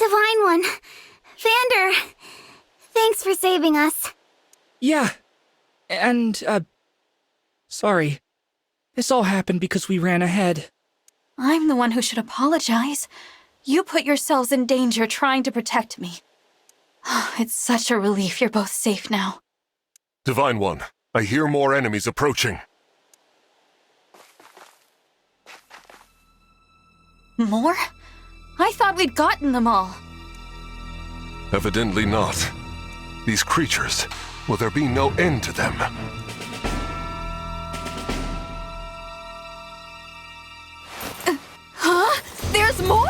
Divine One. Vander. Thanks for saving us. Yeah. And, sorry. This all happened because we ran ahead. I'm the one who should apologize. You put yourselves in danger trying to protect me. It's such a relief you're both safe now. Divine One, I hear more enemies approaching. More? I thought we'd gotten them all. Evidently not. These creatures, will there be no end to them? Huh? There's more?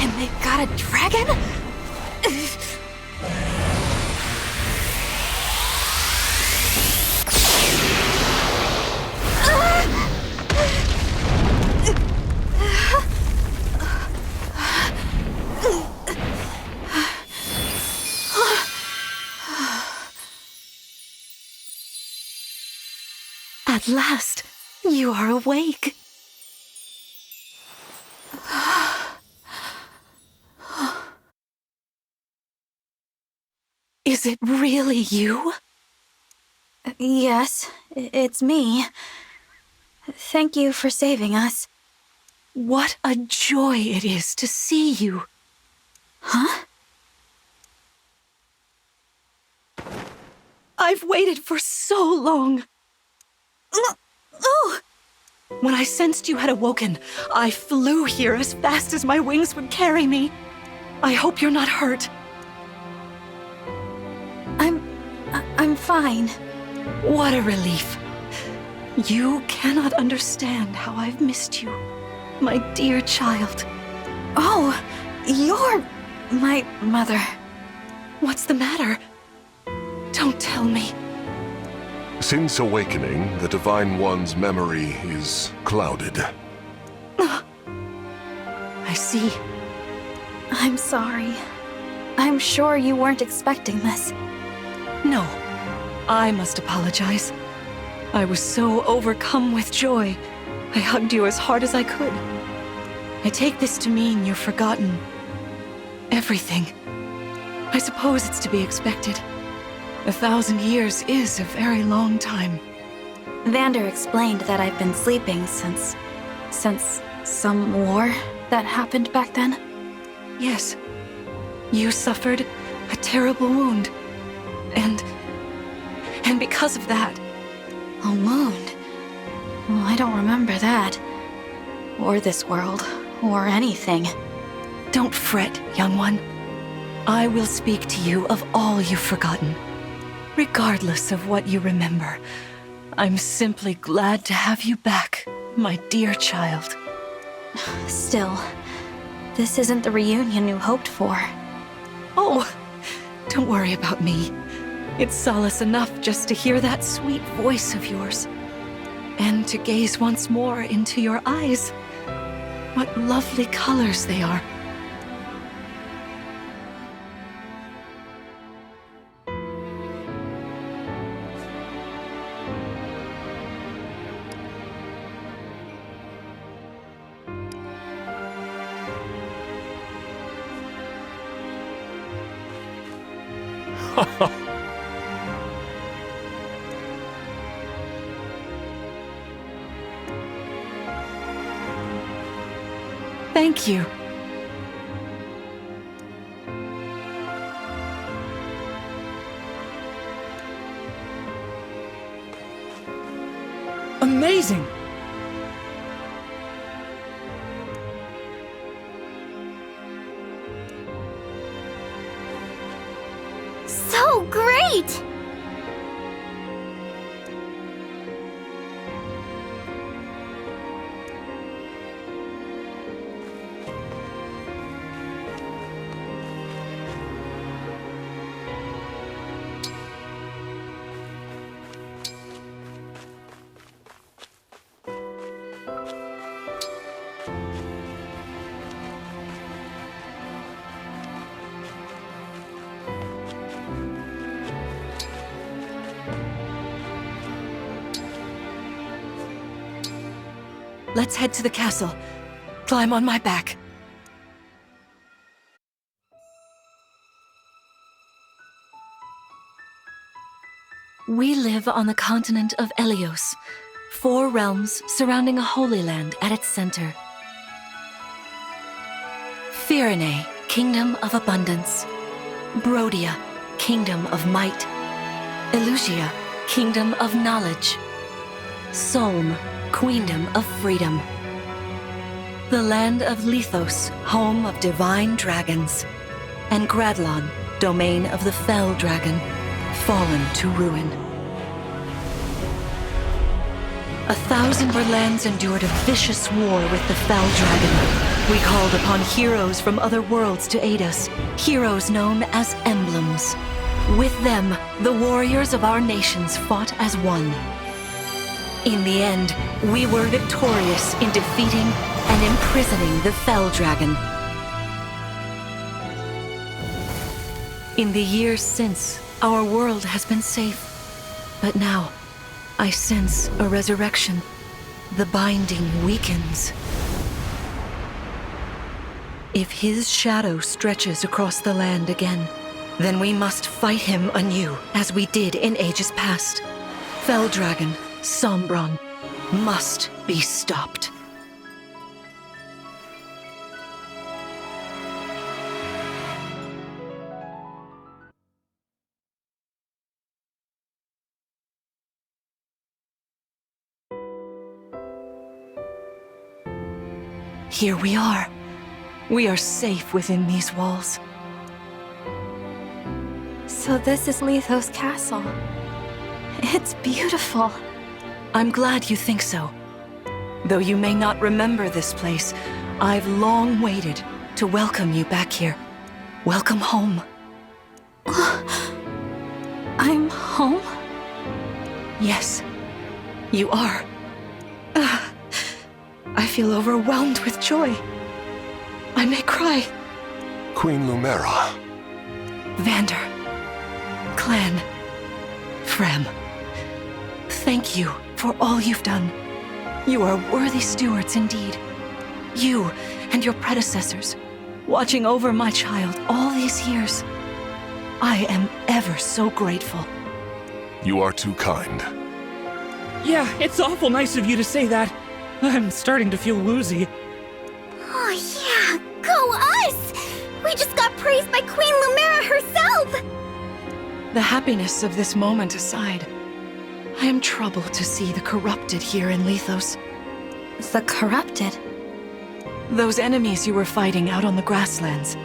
And they've got a dragon? At last, you are awake. Is it really you? Yes, it's me. Thank you for saving us. What a joy it is to see you. Huh? I've waited for so long. Oh! When I sensed you had awoken, I flew here as fast as my wings would carry me. I hope you're not hurt. I'm fine. What a relief. You cannot understand how I've missed you, my dear child. Oh, you're my mother. What's the matter? Don't tell me. Since awakening, the Divine One's memory is clouded. I see. I'm sorry. I'm sure you weren't expecting this. No, I must apologize. I was so overcome with joy, I hugged you as hard as I could. I take this to mean you've forgotten everything. I suppose it's to be expected. 1,000 years is a very long time. Vander explained that I've been sleeping since some war that happened back then. Yes, you suffered a terrible wound. And because of that... A wound? Well, I don't remember that. Or this world, or anything. Don't fret, young one. I will speak to you of all you've forgotten. Regardless of what you remember, I'm simply glad to have you back, my dear child. Still, this isn't the reunion you hoped for. Oh, don't worry about me. It's solace enough just to hear that sweet voice of yours. And to gaze once more into your eyes. What lovely colors they are. Thank you. Amazing! So great! let's head to the castle. Climb on my back. We live on the continent of Elios, 4 realms surrounding a holy land at its center. Firene, Kingdom of Abundance. Brodia, Kingdom of Might. Elusia, Kingdom of Knowledge. Solm, Queendom of Freedom. The land of Lythos, home of divine dragons. And Gradlon, domain of the fell dragon, fallen to ruin. 1,000 lands endured a vicious war with the fell dragon. We called upon heroes from other worlds to aid us, heroes known as Emblems. With them, the warriors of our nations fought as one. In the end, we were victorious in defeating and imprisoning the fell dragon. In the years since, our world has been safe. But now, I sense a resurrection. The binding weakens. If his shadow stretches across the land again, then we must fight him anew, as we did in ages past. Fell Dragon, Sombron, must be stopped. Here we are. We are safe within these walls. So this is Lythos Castle. It's beautiful. I'm glad you think so. Though you may not remember this place, I've long waited to welcome you back here. Welcome home. I'm home? Yes, you are. I feel overwhelmed with joy. I may cry. Queen Lumera. Vander. Clan. Frem. Thank you for all you've done. You are worthy stewards indeed. You and your predecessors, watching over my child all these years. I am ever so grateful. You are too kind. Yeah, it's awful nice of you to say that. I'm starting to feel woozy. Oh yeah, go us! We just got praised by Queen Lumera herself! The happiness of this moment aside, I am troubled to see the corrupted here in Lythos. The corrupted? Those enemies you were fighting out on the grasslands.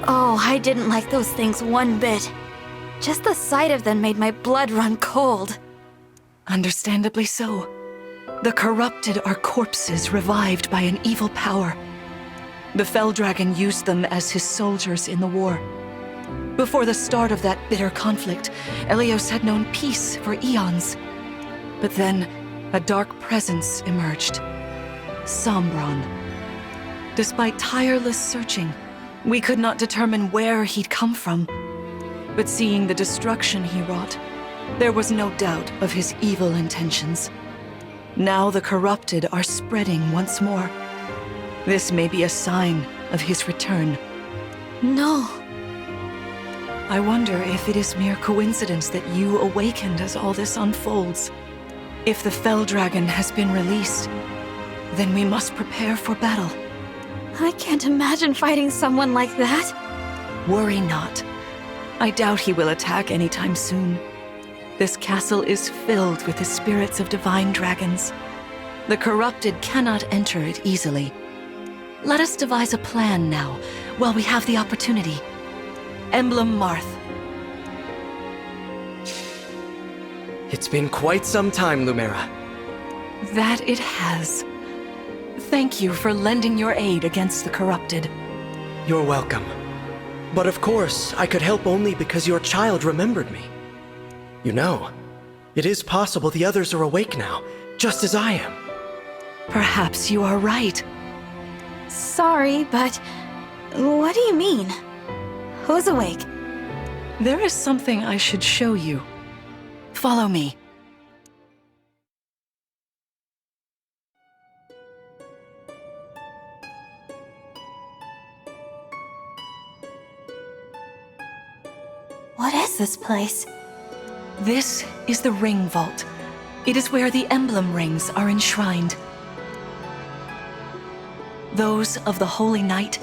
Oh, I didn't like those things one bit. Just the sight of them made my blood run cold. Understandably so. The corrupted are corpses revived by an evil power. The Fell Dragon used them as his soldiers in the war. Before the start of that bitter conflict, Elios had known peace for eons. But then, a dark presence emerged. Sombron. Despite tireless searching, we could not determine where he'd come from. But seeing the destruction he wrought, there was no doubt of his evil intentions. Now the corrupted are spreading once more. This may be a sign of his return. No. I wonder if it is mere coincidence that you awakened as all this unfolds. If the Fell Dragon has been released, then we must prepare for battle. I can't imagine fighting someone like that. Worry not. I doubt he will attack anytime soon. This castle is filled with the spirits of divine dragons. The corrupted cannot enter it easily. Let us devise a plan now, while we have the opportunity. Emblem Marth. It's been quite some time, Lumera. That it has. Thank you for lending your aid against the corrupted. You're welcome. But of course, I could help only because your child remembered me. You know, it is possible the others are awake now, just as I am. Perhaps you are right. Sorry, but what do you mean? Who's awake? There is something I should show you. Follow me. this place? This is the Ring Vault. It is where the Emblem rings are enshrined. Those of the Holy Knight,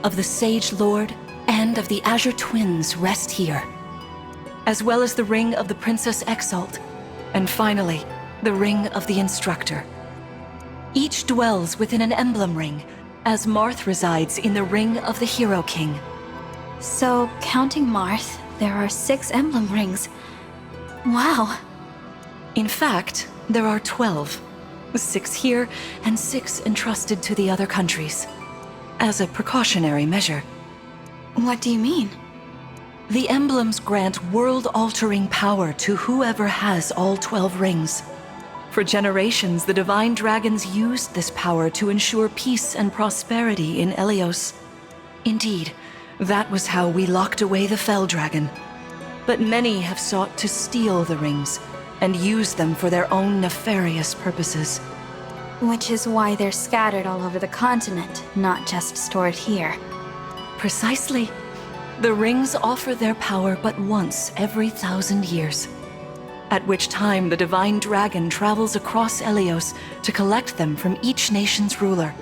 of the Sage Lord, and of the Azure Twins rest here, as well as the Ring of the Princess Exalt, and finally, the Ring of the Instructor. Each dwells within an Emblem ring, as Marth resides in the Ring of the Hero King. So, counting Marth, there are 6 Emblem rings. Wow. In fact, there are 12. 6 here, and 6 entrusted to the other countries. As a precautionary measure. What do you mean? The emblems grant world-altering power to whoever has all 12 rings. For generations, the Divine Dragons used this power to ensure peace and prosperity in Elyos. Indeed, that was how we locked away the Fell Dragon. But many have sought to steal the rings and use them for their own nefarious purposes. Which is why they're scattered all over the continent, not just stored here. Precisely. The rings offer their power but once every 1,000 years. At which time the Divine Dragon travels across Elyos to collect them from each nation's ruler.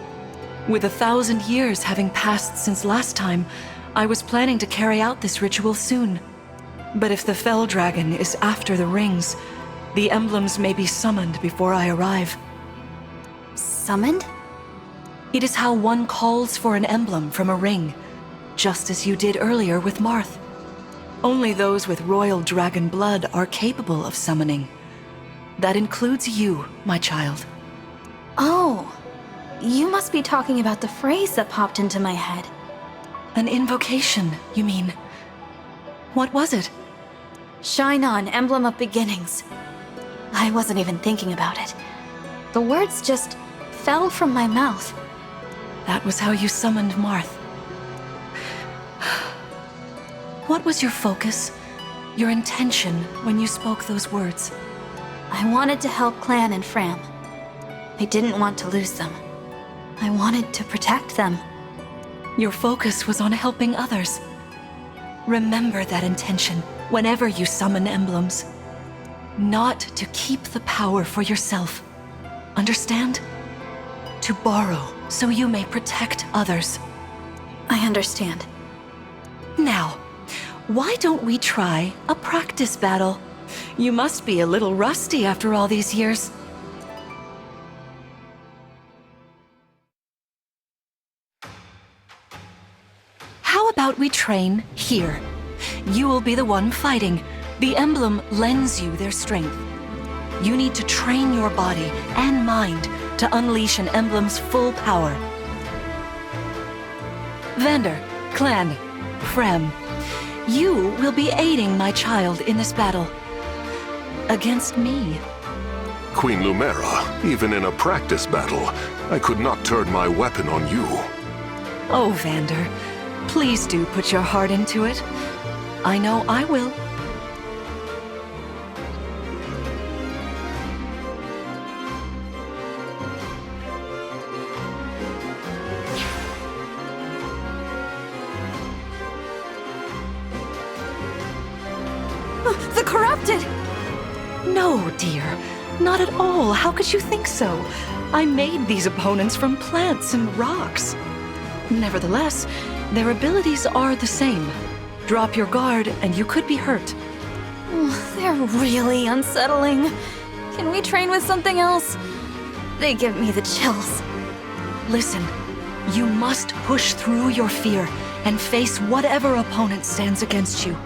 With 1,000 years having passed since last time, I was planning to carry out this ritual soon. But if the Fell Dragon is after the rings, the emblems may be summoned before I arrive. Summoned? It is how one calls for an emblem from a ring, just as you did earlier with Marth. Only those with royal dragon blood are capable of summoning. That includes you, my child. Oh, you must be talking about the phrase that popped into my head. An invocation, you mean? What was it? Shine on, Emblem of Beginnings. I wasn't even thinking about it. The words just fell from my mouth. That was how you summoned Marth. What was your focus, your intention when you spoke those words? I wanted to help Clan and Fram. I didn't want to lose them. I wanted to protect them. Your focus was on helping others. Remember that intention whenever you summon emblems. Not to keep the power for yourself. Understand? To borrow so you may protect others. I understand. Now, why don't we try a practice battle? You must be a little rusty after all these years. How about we train here? You will be the one fighting. The emblem lends you their strength. You need to train your body and mind to unleash an emblem's full power. Vander, Clan, Frem, you will be aiding my child in this battle. Against me. Queen Lumera, even in a practice battle, I could not turn my weapon on you. Oh, Vander, please do put your heart into it. I know I will. The corrupted! No, dear. Not at all. How could you think so? I made these opponents from plants and rocks. Nevertheless, their abilities are the same. Drop your guard and you could be hurt. They're really unsettling. Can we train with something else? They give me the chills. Listen, you must push through your fear and face whatever opponent stands against you.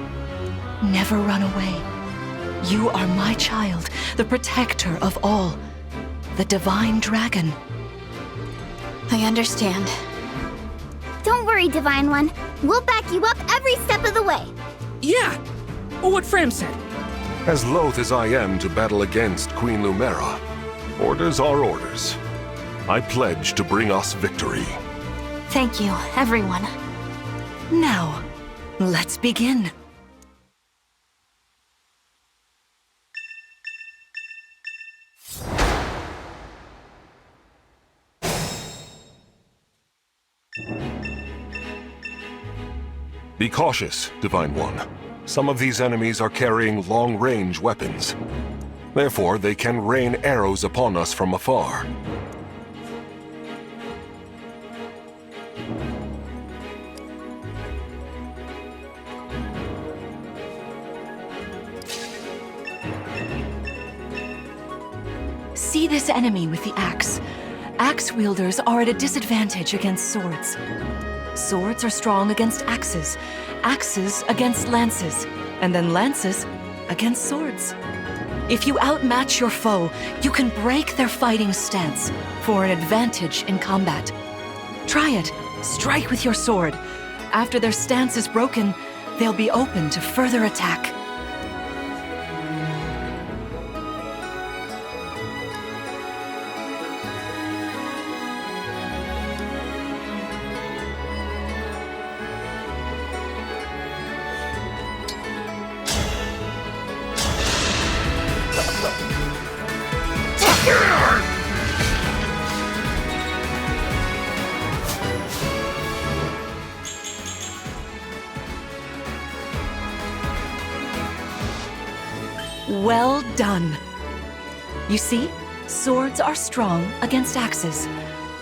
Never run away. You are my child, the protector of all. The Divine Dragon. I understand. Don't worry, Divine One. We'll back you up every step of the way. Yeah! What Fram said. As loath as I am to battle against Queen Lumera, orders are orders. I pledge to bring us victory. Thank you, everyone. Now, let's begin. Be cautious, Divine One. Some of these enemies are carrying long-range weapons. Therefore, they can rain arrows upon us from afar. See this enemy with the axe. Axe wielders are at a disadvantage against swords. Swords are strong against axes, axes against lances, and then lances against swords. If you outmatch your foe, you can break their fighting stance for an advantage in combat. Try it. Strike with your sword. After their stance is broken, they'll be open to further attack. Well done. You see, swords are strong against axes.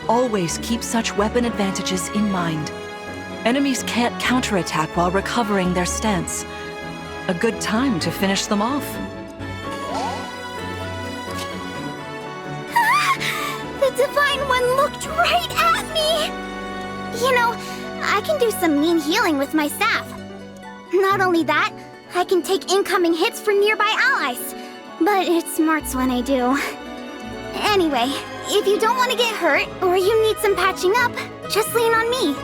Always keep such weapon advantages in mind. Enemies can't counterattack while recovering their stance. A good time to finish them off. The Divine One looked right at me! You know, I can do some mean healing with my staff. Not only that, I can take incoming hits for nearby allies. But it smarts when I do. Anyway, if you don't want to get hurt, or you need some patching up, just lean on me.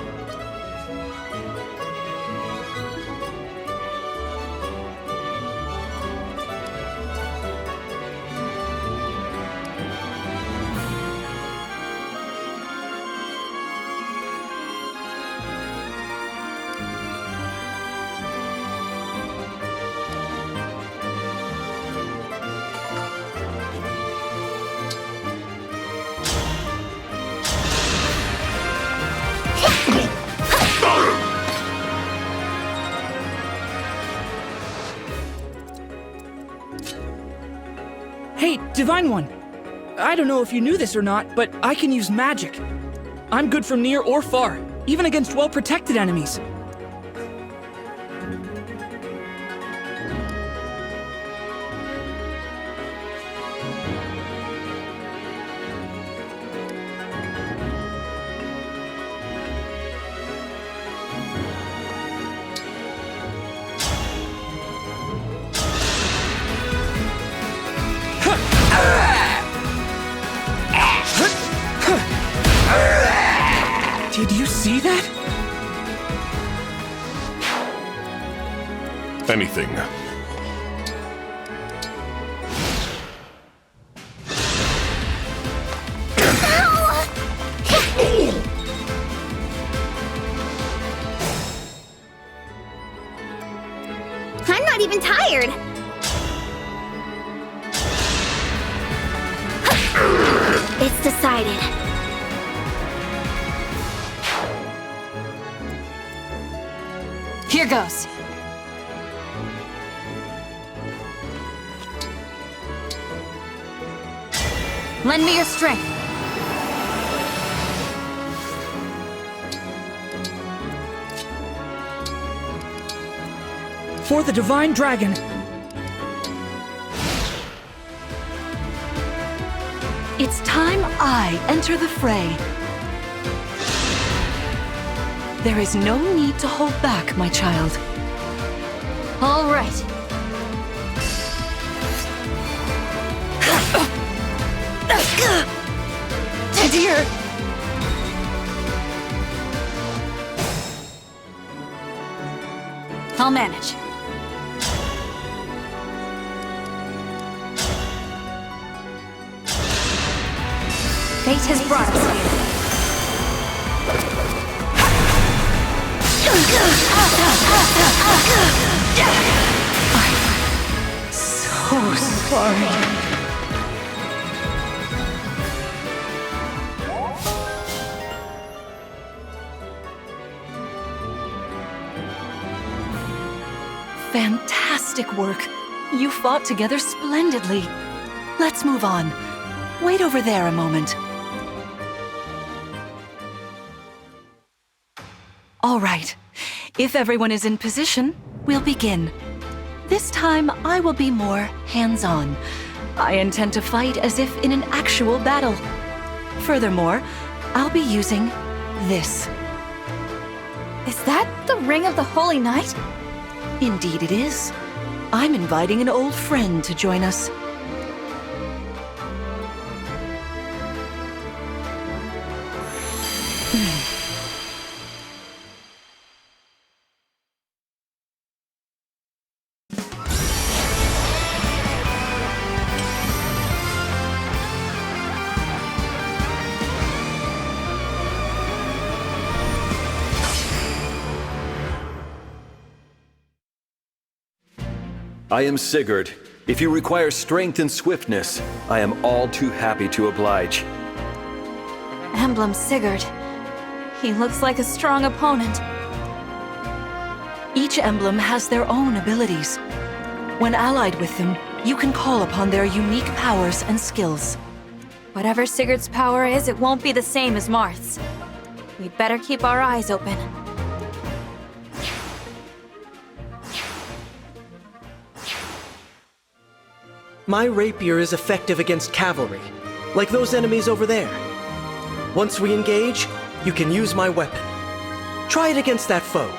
Hey, Divine One! I don't know if you knew this or not, but I can use magic. I'm good from near or far, even against well-protected enemies. Did you see that? Anything. I'm not even tired. It's decided. Here goes. Lend me your strength. For the Divine Dragon! It's time I enter the fray. There is no need to hold back, my child. All right. Dear! I'll manage. Fate has brought us So sorry. Fantastic work. You fought together splendidly. Let's move on. Wait over there a moment. All right. If everyone is in position, we'll begin. This time, I will be more hands-on. I intend to fight as if in an actual battle. Furthermore, I'll be using this. Is that the Ring of the Holy Knight? Indeed it is. I'm inviting an old friend to join us. I am Sigurd. If you require strength and swiftness, I am all too happy to oblige. Emblem Sigurd. He looks like a strong opponent. Each emblem has their own abilities. When allied with them, you can call upon their unique powers and skills. Whatever Sigurd's power is, it won't be the same as Marth's. We'd better keep our eyes open. My rapier is effective against cavalry, like those enemies over there. Once we engage, you can use my weapon. Try it against that foe.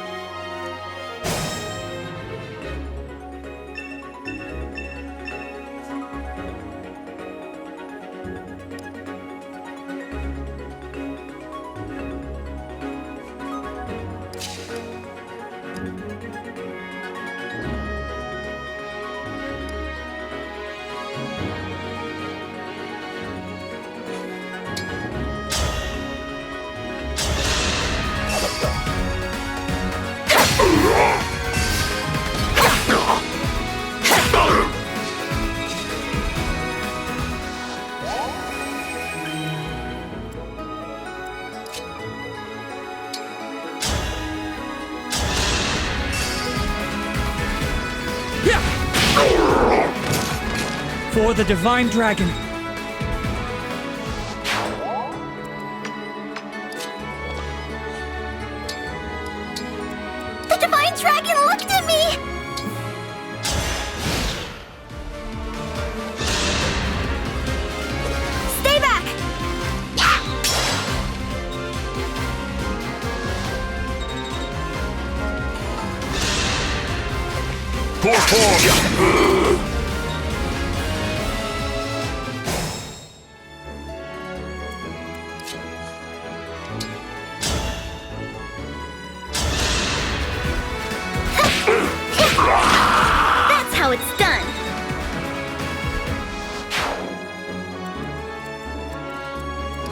For the Divine Dragon. The Divine Dragon looked at me! Stay back! That's how it's done!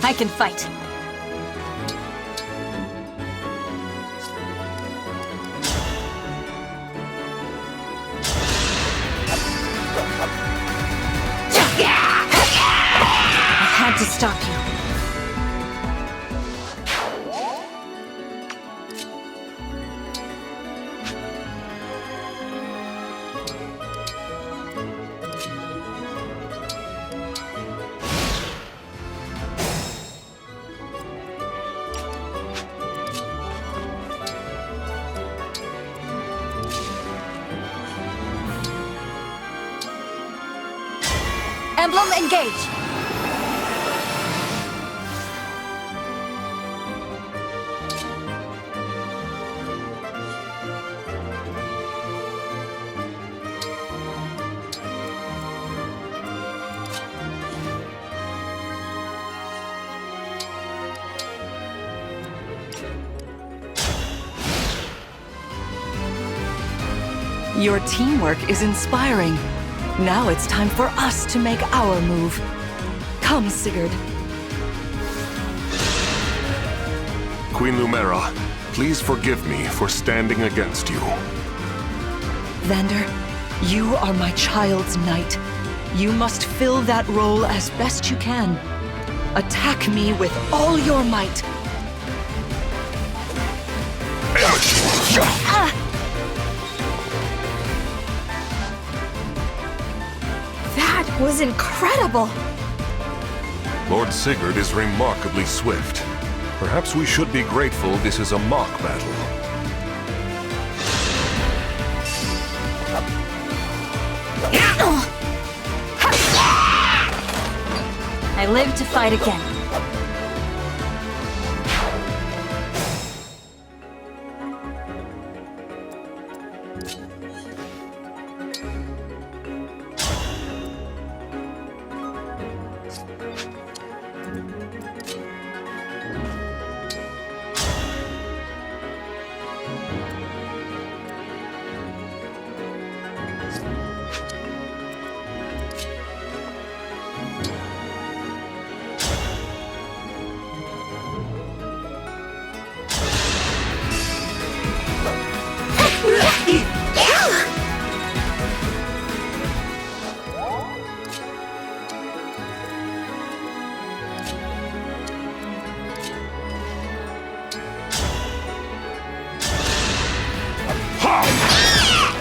I can fight. I had to stop you. Emblem, engage! Your teamwork is inspiring. Now it's time for us to make our move. Come, Sigurd. Queen Lumera, please forgive me for standing against you. Vander, you are my child's knight. You must fill that role as best you can. Attack me with all your might. was incredible! Lord Sigurd is remarkably swift. Perhaps we should be grateful this is a mock battle. I live to fight again.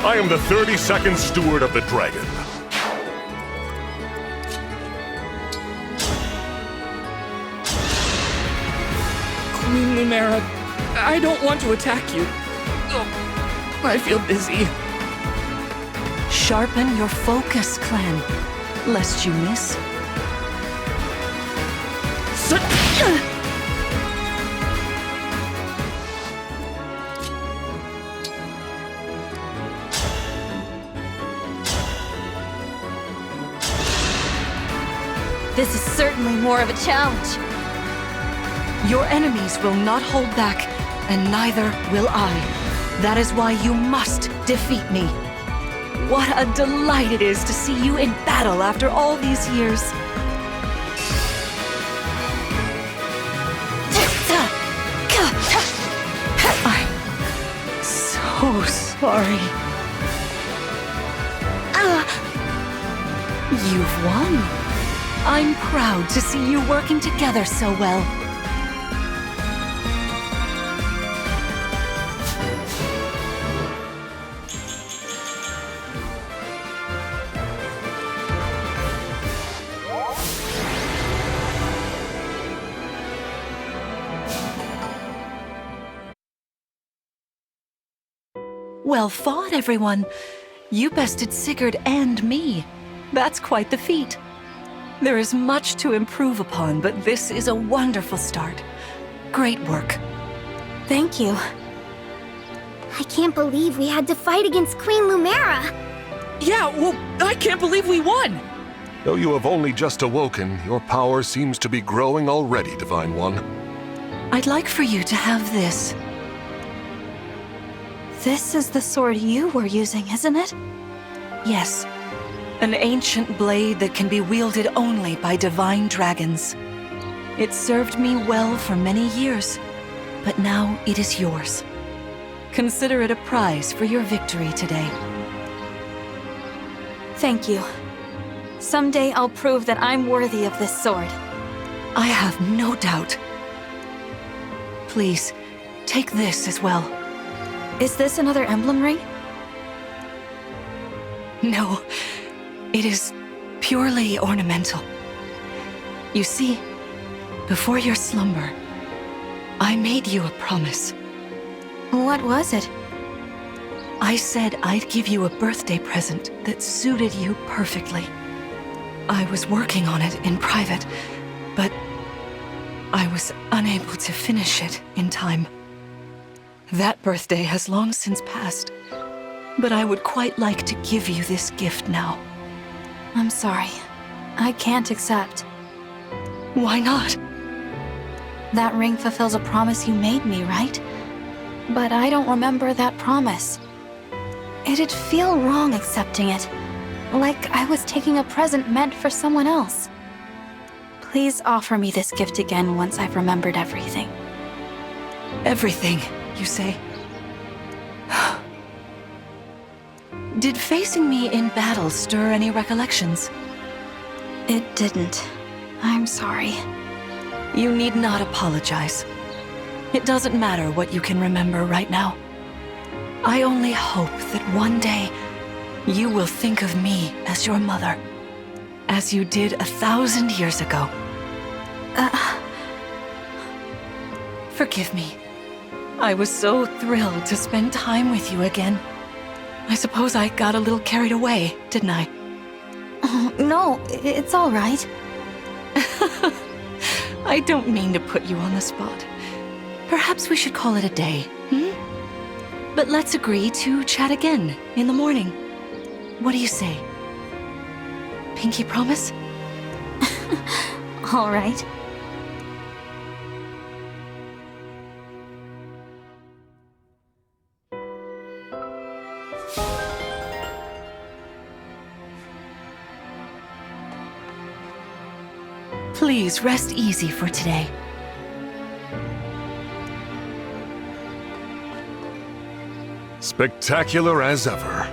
I am the 32nd Steward of the Dragon. Queen Lumera, I don't want to attack you. Oh, I feel busy. Sharpen your focus, clan, lest you miss. This is certainly more of a challenge. Your enemies will not hold back, and neither will I. That is why you must defeat me. What a delight it is to see you in battle after all these years. I'm so sorry. You've won. I'm proud to see you working together so well. Well fought, everyone. You bested Sigurd and me. That's quite the feat. There is much to improve upon, but this is a wonderful start. Great work. Thank you. I can't believe we had to fight against Queen Lumera. Yeah, well, I can't believe we won! Though you have only just awoken, your power seems to be growing already, Divine One. I'd like for you to have this. This is the sword you were using, isn't it? Yes. An ancient blade that can be wielded only by divine dragons. It served me well for many years, but now it is yours. Consider it a prize for your victory today. Thank you. Someday I'll prove that I'm worthy of this sword. I have no doubt. Please, take this as well. Is this another emblem ring? No. It is purely ornamental. You see, before your slumber, I made you a promise. What was it? I said I'd give you a birthday present that suited you perfectly. I was working on it in private, but I was unable to finish it in time. That birthday has long since passed, but I would quite like to give you this gift now. I'm sorry. I can't accept. Why not? That ring fulfills a promise you made me, right? But I don't remember that promise. It'd feel wrong accepting it. Like I was taking a present meant for someone else. Please offer me this gift again once I've remembered everything. Everything, you say? Did facing me in battle stir any recollections? It didn't. I'm sorry. You need not apologize. It doesn't matter what you can remember right now. I only hope that one day you will think of me as your mother, as you did 1,000 years ago. Forgive me. I was so thrilled to spend time with you again. I suppose I got a little carried away, didn't I? No, it's all right. I don't mean to put you on the spot. Perhaps we should call it a day, hmm? But let's agree to chat again in the morning. What do you say? Pinky promise? All right. Please rest easy for today. Spectacular as ever.